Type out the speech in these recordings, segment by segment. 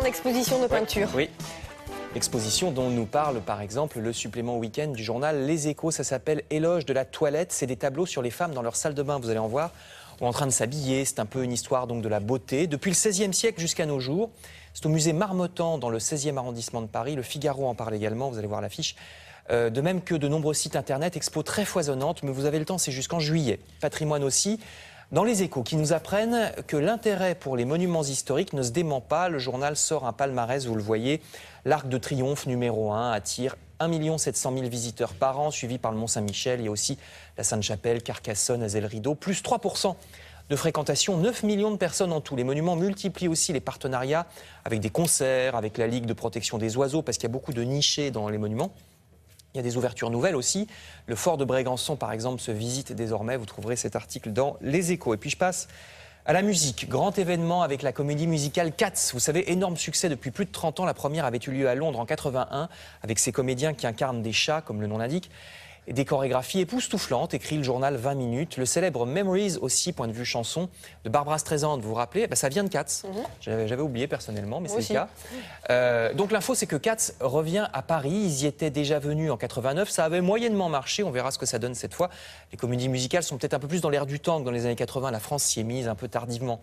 d'exposition de peinture. Oui. Exposition dont nous parle par exemple le supplément week-end du journal Les Échos. Ça s'appelle Éloge de la toilette. C'est des tableaux sur les femmes dans leur salle de bain, vous allez en voir, ou en train de s'habiller. C'est un peu une histoire donc de la beauté. Depuis le XVIe siècle jusqu'à nos jours. C'est au musée Marmottan dans le 16e arrondissement de Paris. Le Figaro en parle également, vous allez voir l'affiche. De même que de nombreux sites internet, expo très foisonnante, mais vous avez le temps, c'est jusqu'en juillet. Patrimoine aussi. Dans les Échos, qui nous apprennent que l'intérêt pour les monuments historiques ne se dément pas. Le journal sort un palmarès, vous le voyez. L'Arc de Triomphe numéro 1 attire 1 700 000 visiteurs par an, suivi par le Mont-Saint-Michel. Il y a aussi la Sainte-Chapelle, Carcassonne, Azay-le-Rideau, plus 3% de fréquentation, 9 millions de personnes en tout. Les monuments multiplient aussi les partenariats avec des concerts, avec la Ligue de protection des oiseaux, parce qu'il y a beaucoup de nichés dans les monuments. Il y a des ouvertures nouvelles aussi. Le fort de Brégançon, par exemple, se visite désormais. Vous trouverez cet article dans Les Échos. Et puis je passe à la musique. Grand événement avec la comédie musicale Cats. Vous savez, énorme succès depuis plus de 30 ans. La première avait eu lieu à Londres en 81, avec ces comédiens qui incarnent des chats, comme le nom l'indique. Et des chorégraphies époustouflantes, écrit le journal 20 minutes. Le célèbre Memories aussi, point de vue chanson, de Barbra Streisand, vous vous rappelez, ça vient de Cats. J'avais oublié personnellement, mais c'est le cas. Donc l'info, c'est que Cats revient à Paris. Ils y étaient déjà venus en 89. Ça avait moyennement marché. On verra ce que ça donne cette fois. Les comédies musicales sont peut-être un peu plus dans l'air du temps que dans les années 80. La France s'y est mise un peu tardivement.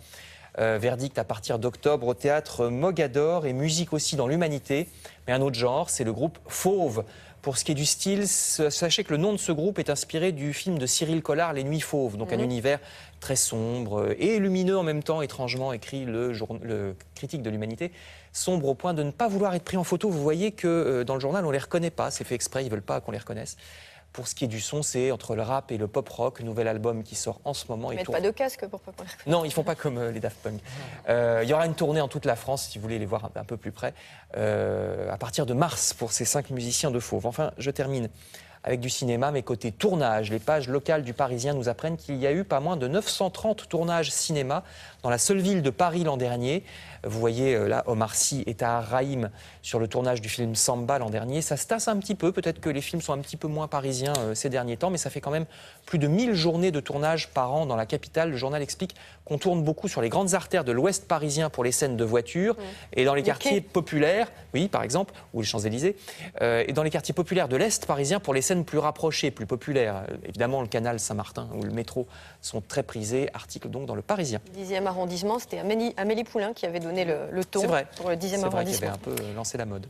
Verdict à partir d'octobre au théâtre Mogador et musique aussi dans l'Humanité. Mais un autre genre, c'est le groupe Fauve. Pour ce qui est du style, sachez que le nom de ce groupe est inspiré du film de Cyril Collard, Les Nuits Fauves. Donc un univers très sombre et lumineux en même temps, étrangement, écrit le critique de l'Humanité. Sombre au point de ne pas vouloir être pris en photo. Vous voyez que dans le journal, on ne les reconnaît pas. C'est fait exprès, ils ne veulent pas qu'on les reconnaisse. Pour ce qui est du son, c'est entre le rap et le pop-rock, nouvel album qui sort en ce moment. Ils ne mettent pas de casque pour pas qu'on les reconnaisse. Non, ils ne font pas comme les Daft Punk. Il y aura une tournée en toute la France, si vous voulez les voir un peu plus près, à partir de mars pour ces 5 musiciens de Fauve. Enfin, je termine avec du cinéma, mais côté tournage. Les pages locales du Parisien nous apprennent qu'il y a eu pas moins de 930 tournages cinéma dans la seule ville de Paris l'an dernier. Vous voyez là, Omar Sy est à Raïm sur le tournage du film Samba l'an dernier. Ça se tasse un petit peu, peut-être que les films sont un petit peu moins parisiens ces derniers temps, mais ça fait quand même plus de 1000 journées de tournage par an dans la capitale. Le journal explique qu'on tourne beaucoup sur les grandes artères de l'ouest parisien pour les scènes de voitures et dans les quartiers populaires, oui par exemple, ou les Champs-Élysées, et dans les quartiers populaires de l'est parisien pour les scènes plus rapprochées, plus populaires. Évidemment, le canal Saint-Martin ou le métro sont très prisés. Article donc dans le Parisien. 10e arrondissement, c'était Amélie Poulain qui avait donné le ton pour le 10e arrondissement. C'est vrai qu'il avait un peu lancé la mode.